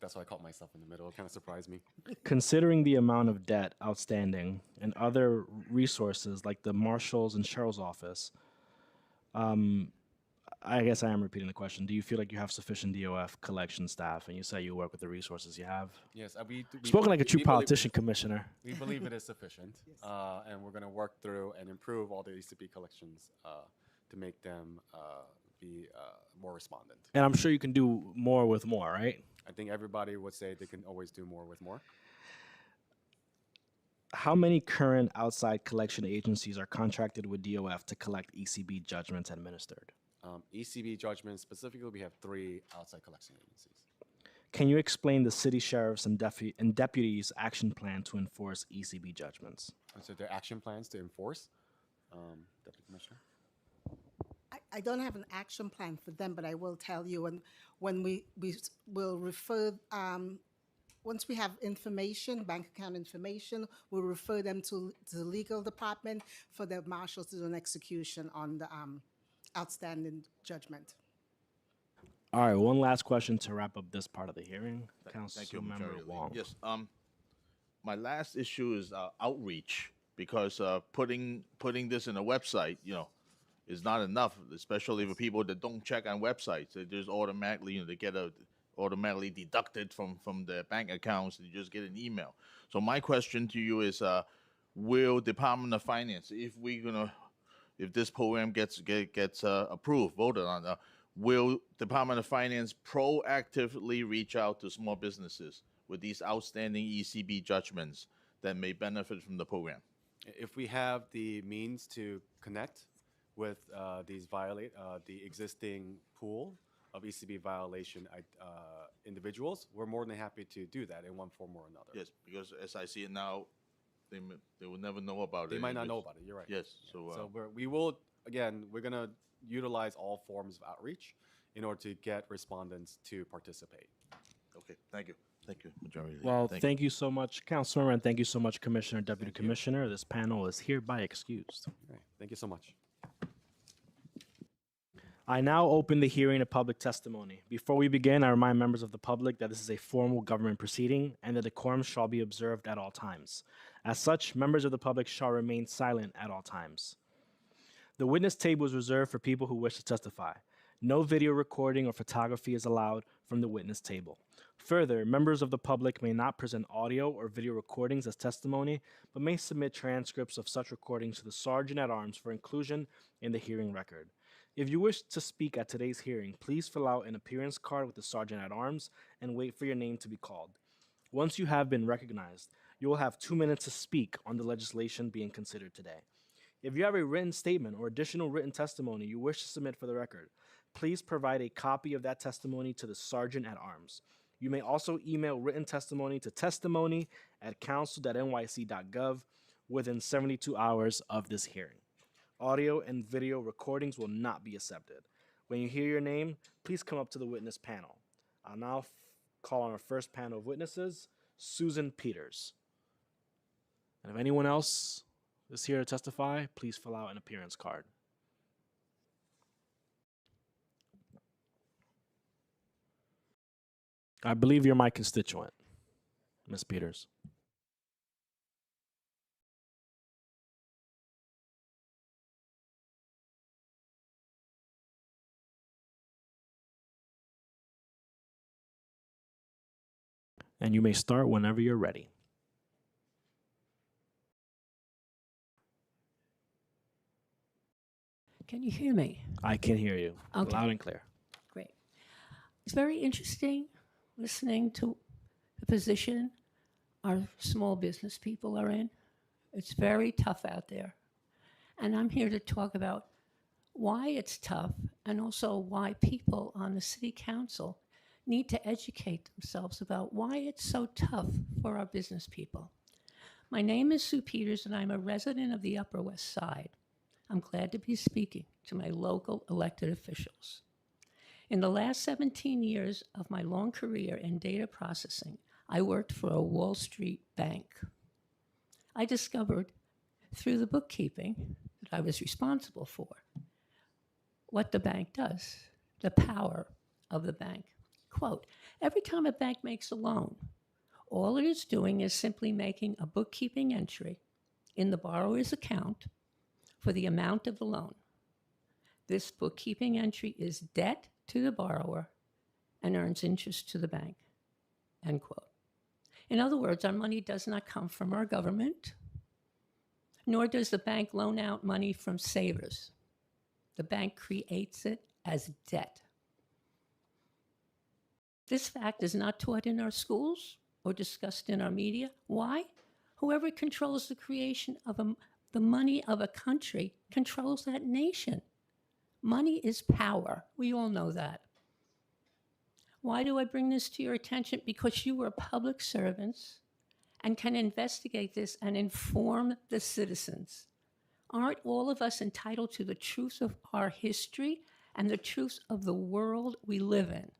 That's why I caught myself in the middle. It kind of surprised me. Considering the amount of debt outstanding and other resources like the marshal's and sheriff's office, I guess I am repeating the question. Do you feel like you have sufficient DOF collection staff? And you say you work with the resources you have. Yes, Spoken like a true politician, Commissioner. We believe it is sufficient, and we're going to work through and improve all the ECB collections to make them be more respondent. And I'm sure you can do more with more, right? I think everybody would say they can always do more with more. How many current outside collection agencies are contracted with DOF to collect ECB judgments administered? ECB judgments, specifically, we have 3 outside collection agencies. Can you explain the city sheriffs and deputies' action plan to enforce ECB judgments? So their action plans to enforce, Deputy Commissioner? I don't have an action plan for them, but I will tell you when we will refer, once we have information, bank account information, we'll refer them to the legal department for the marshals to do an execution on the outstanding judgment. All right, one last question to wrap up this part of the hearing. Thank you, Councilmember Majority Leader. Wong. Yes. My last issue is outreach, because putting this in a website, is not enough, especially for people that don't check on websites. They just automatically, they get automatically deducted from their bank accounts. You just get an email. So my question to you is, will Department of Finance, if this program gets approved, voted on, will Department of Finance proactively reach out to small businesses with these outstanding ECB judgments that may benefit from the program? If we have the means to connect with the existing pool of ECB violation individuals, we're more than happy to do that in one form or another. Yes, because as I see it now, they will never know about it. They might not know about it. You're right. Yes. Yeah. So we're going to utilize all forms of outreach in order to get respondents to participate. Okay. Thank you. Thank you, Majority Leader. Well, thank you so much, Councilmember, and thank you so much, Commissioner, Deputy Commissioner. This panel is hereby excused. Right. Thank you so much. I now open the hearing of public testimony. Before we begin, I remind members of the public that this is a formal government proceeding and that decorum shall be observed at all times. As such, members of the public shall remain silent at all times. The witness table is reserved for people who wish to testify. No video recording or photography is allowed from the witness table. Further, members of the public may not present audio or video recordings as testimony, but may submit transcripts of such recordings to the Sergeant at Arms for inclusion in the hearing record. If you wish to speak at today's hearing, please fill out an appearance card with the Sergeant at Arms and wait for your name to be called. Once you have been recognized, you will have 2 minutes to speak on the legislation being considered today. If you have a written statement or additional written testimony you wish to submit for the record, please provide a copy of that testimony to the Sergeant at Arms. You may also email written testimony to testimony@council.nyc.gov within 72 hours of this hearing. Audio and video recordings will not be accepted. When you hear your name, please come up to the witness panel. I'll now call on our first panel of witnesses, Susan Peters. And if anyone else is here to testify, please fill out an appearance card. I believe you're my constituent, Ms. Peters. And you may start whenever you're ready. Can you hear me? I can hear you Okay. loud and clear. Great. It's very interesting listening to the position our small business people are in. It's very tough out there. And I'm here to talk about why it's tough and also why people on the city council need to educate themselves about why it's so tough for our business people. My name is Sue Peters, and I'm a resident of the Upper West Side. I'm glad to be speaking to my local elected officials. In the last 17 years of my long career in data processing, I worked for a Wall Street bank. I discovered through the bookkeeping that I was responsible for what the bank does, the power of the bank. Quote, every time a bank makes a loan, all it is doing is simply making a bookkeeping entry in the borrower's account for the amount of the loan. This bookkeeping entry is debt to the borrower and earns interest to the bank, end quote. In other words, our money does not come from our government, nor does the bank loan out money from savers. The bank creates it as debt. This fact is not taught in our schools or discussed in our media. Why? Whoever controls the creation of the money of a country controls that nation. Money is power. We all know that. Why do I bring this to your attention? Because you are public servants and can investigate this and inform the citizens. Aren't all of us entitled to the truth of our history and the truth of the world we live in?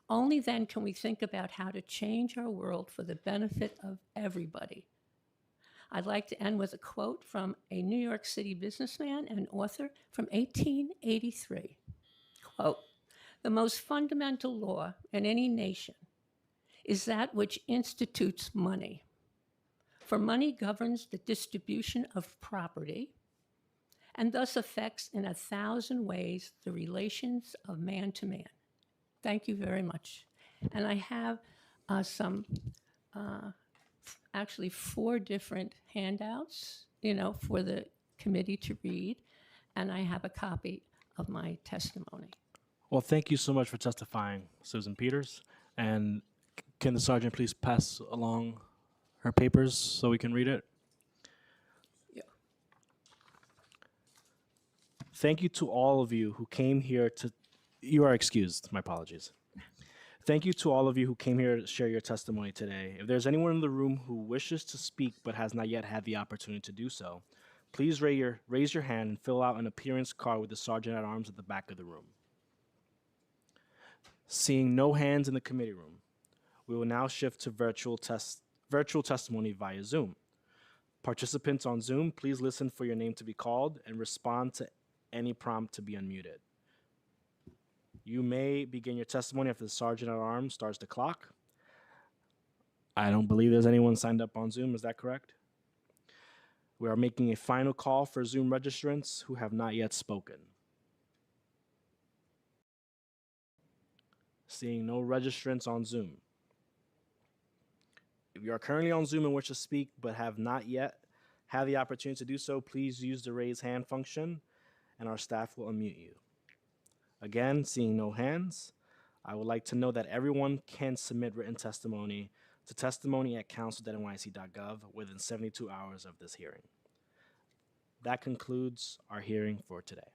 Only then can we think about how to change our world for the benefit of everybody. I'd like to end with a quote from a New York City businessman and author from 1883. Quote, the most fundamental law in any nation is that which institutes money. For money governs the distribution of property and thus affects in 1,000 ways the relations of man to man. Thank you very much. And I have actually 4 different handouts, for the committee to read, and I have a copy of my testimony. Well, thank you so much for testifying, Susan Peters. And can the sergeant please pass along her papers so we can read it? Yeah. Thank you to all of you who came here to, you are excused, my apologies. Thank you to all of you who came here to share your testimony today. If there's anyone in the room who wishes to speak but has not yet had the opportunity to do so, please raise your hand and fill out an appearance card with the sergeant at arms at the back of the room. Seeing no hands in the committee room, we will now shift to virtual testimony via Zoom. Participants on Zoom, please listen for your name to be called and respond to any prompt to be unmuted. You may begin your testimony after the sergeant at arms starts the clock. I don't believe there's anyone signed up on Zoom, is that correct? We are making a final call for Zoom registrants who have not yet spoken. Seeing no registrants on Zoom. If you are currently on Zoom and wish to speak but have not yet had the opportunity to do so, please use the raise hand function and our staff will unmute you. Again, seeing no hands, I would like to know that everyone can submit written testimony to testimony@council.nyc.gov within 72 hours of this hearing. That concludes our hearing for today.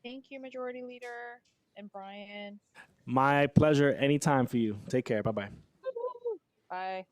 Thank you, Majority Leader and Brian. My pleasure. Anytime for you. Take care. Bye bye. Bye.